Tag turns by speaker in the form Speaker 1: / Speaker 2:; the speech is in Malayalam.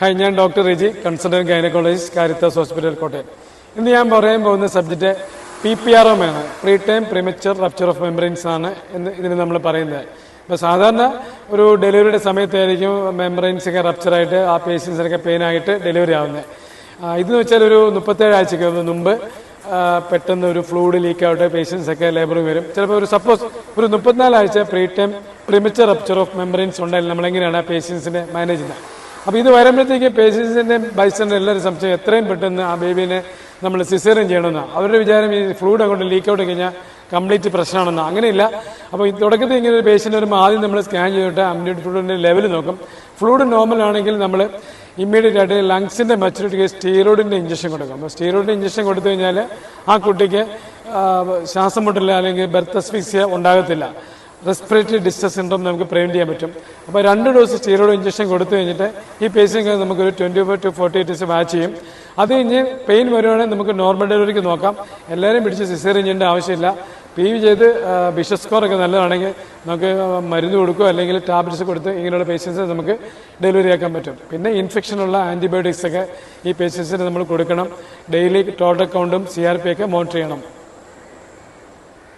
Speaker 1: ഹായ്, ഞാൻ doctor Riji, consultant gynaecologist, Caritas hospital, Kottayam. ഇന്ന് ഞാൻ പറയാൻ പോകുന്ന സബ്ജക്റ്റ് PPRM ആണ്. Pre time premature rupture of membranes ആണ് ഇതിന് നമ്മൾ പറയുന്നത്. ഇപ്പോൾ സാധാരണ ഒരു ഡെലിവറിയുടെ സമയത്തായിരിക്കും മെംബ്രെയിൻസ് ഒക്കെ റപ്ചറായിട്ട് ആ പേഷ്യൻസിനൊക്കെ പെയിനായിട്ട് ഡെലിവറി ആവുന്നത്. ഇതെന്ന് വെച്ചാൽ ഒരു 37 ആഴ്ചയ്ക്ക് മുമ്പ് പെട്ടെന്ന് ഒരു ഫ്ലൂയിഡ് ലീക്ക് ആവട്ടെ, പേഷ്യൻസ് ഒക്കെ ലേബറിങ് വരും. ചിലപ്പോൾ ഒരു 34 ആഴ്ച pre time premature rupture of membranes ഉണ്ടെങ്കിൽ നമ്മളെങ്ങനെയാണ് ആ പേഷ്യൻസിനെ മാനേജ് ചെയ്യുന്നത്. അപ്പോൾ ഇത് വരുമ്പോഴത്തേക്ക് പേഷ്യൻസിൻ്റെ ബൈസ്റ്റാൻഡർ എല്ലാവരും സംശയം എത്രയും പെട്ടെന്ന് ആ ബേബീനെ നമ്മൾ സിസേറിയൻ ചെയ്യണമെന്നാണ്. അവരുടെ വിചാരം ഈ ഫ്ലൂയിഡ് അങ്ങോട്ട് ലീക്ക് ഔട്ട് കഴിഞ്ഞാൽ കംപ്ലീറ്റ് പ്രശ്നമാണെന്ന്. അങ്ങനെയില്ല. അപ്പോൾ ഈ തുടക്കത്തിൽ ഇങ്ങനെ ഒരു പേഷ്യൻ്റ് വരുമ്പോൾ ആദ്യം നമ്മൾ സ്കാൻ ചെയ്തിട്ട് അമ്നിയോട്ടിക് ഫ്ലൂയിഡിൻ്റെ ലെവൽ നോക്കും. ഫ്ലൂയിഡ് നോർമൽ ആണെങ്കിൽ നമ്മൾ ഇമ്മീഡിയറ്റ് ആയിട്ട് ലങ്സിൻ്റെ മച്ചുറിറ്റിക്ക് സ്റ്റീറോയിഡിൻ്റെ ഇഞ്ചക്ഷൻ കൊടുക്കും. അപ്പോൾ സ്റ്റീറോയിഡിൻ്റെ ഇഞ്ചക്ഷൻ കൊടുത്തു കഴിഞ്ഞാൽ ആ കുട്ടിക്ക് ശ്വാസം മുട്ടില്ല അല്ലെങ്കിൽ ബെർത്ത് അസ്ഫിക്സിയ ഉണ്ടാകത്തില്ല. റെസ്പിറേറ്ററി ഡിസ്ട്രസ് സിൻഡ്രോം നമുക്ക് പ്രിവെൻറ്റ് ചെയ്യാൻ പറ്റും. അപ്പോൾ 2 ഡോസ് സ്റ്റീറോയിഡ് ഇഞ്ചക്ഷൻ കൊടുത്തു കഴിഞ്ഞിട്ട് ഈ പേഷ്യൻറ്റ് നമുക്കൊരു 25 to 48 days വാച്ച് ചെയ്യും. അത് കഴിഞ്ഞ് പെയിൻ വരുവാണെങ്കിൽ നമുക്ക് നോർമൽ ഡെലിവറിക്ക് നോക്കാം. എല്ലാവരും പിടിച്ച് സിസേറിയൻ ചെയ്യേണ്ട ആവശ്യമില്ല. PV ചെയ്ത് ബിഷപ്പ് സ്കോറൊക്കെ നല്ലതാണെങ്കിൽ നമുക്ക് മരുന്ന് കൊടുക്കുക അല്ലെങ്കിൽ ടാബ്ലറ്റ്സ് കൊടുത്ത് ഇങ്ങനെയുള്ള പേഷ്യൻസിനെ നമുക്ക് ഡെലിവറി ആക്കാൻ പറ്റും. പിന്നെ ഇൻഫെക്ഷനുള്ള ആൻറ്റിബയോട്ടിക്സ് ഒക്കെ ഈ പേഷ്യൻസിന് നമ്മൾ കൊടുക്കണം. ഡെയിലി ടോട്ടൽ കൗണ്ടും CRP ഒക്കെ മോണിറ്റർ ചെയ്യണം.